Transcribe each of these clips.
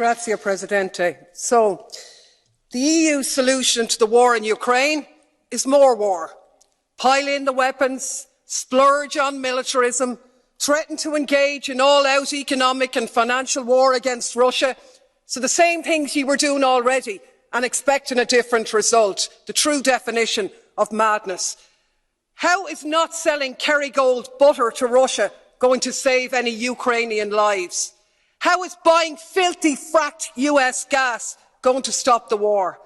Grazie, Presidente. So, the EU solution to the war in Ukraine is more war. Pile in the weapons, splurge on militarism, threaten to engage in all-out economic and financial war against Russia. So the same things you were doing already and expecting a different result. The true definition of madness. How is not selling Kerrygold butter to Russia going to save any Ukrainian lives? How is buying filthy fracked US gas going to stop the war?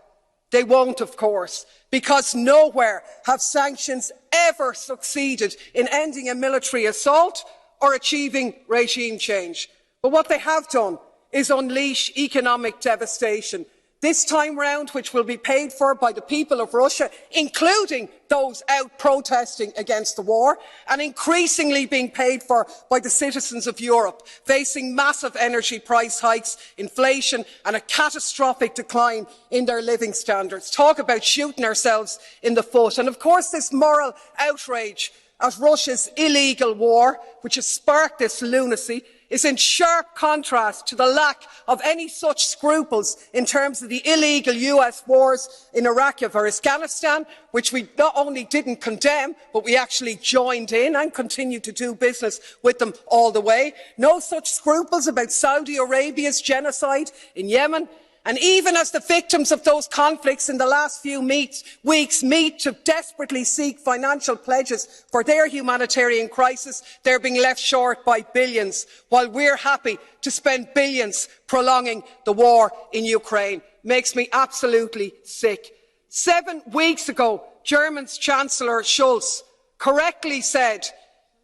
They won't, of course, because nowhere have sanctions ever succeeded in ending a military assault or achieving regime change. But what they have done is unleash economic devastation, this time round which will be paid for by the people of Russia, including those out protesting against the war, and increasingly being paid for by the citizens of Europe, facing massive energy price hikes, inflation and a catastrophic decline in their living standards. Talk about shooting ourselves in the foot. And of course this moral outrage at Russia's illegal war, which has sparked this lunacy, is in sharp contrast to the lack of any such scruples in terms of the illegal US wars in Iraq or Afghanistan, which we not only didn't condemn, but we actually joined in and continue to do business with them all the way. No such scruples about Saudi Arabia's genocide in Yemen. And even as the victims of those conflicts in the last few weeks meet to desperately seek financial pledges for their humanitarian crisis, they're being left short by billions, while we're happy to spend billions prolonging the war in Ukraine. Makes me absolutely sick. 7 weeks ago, German's Chancellor Schulz correctly said,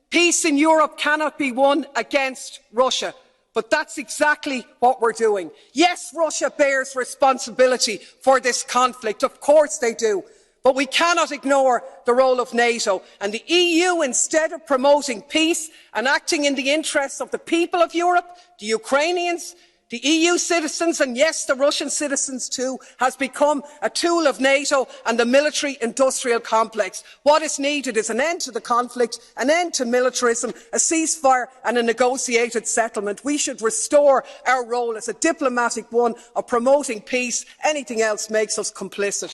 peace in Europe cannot be won against Russia. But that's exactly what we're doing. Yes, Russia bears responsibility for this conflict. Of course they do. But we cannot ignore the role of NATO. And the EU, instead of promoting peace and acting in the interests of the people of Europe, the Ukrainians, the EU citizens, and yes, the Russian citizens too, has become a tool of NATO and the military-industrial complex. What is needed is an end to the conflict, an end to militarism, a ceasefire and a negotiated settlement. We should restore our role as a diplomatic one of promoting peace. Anything else makes us complicit.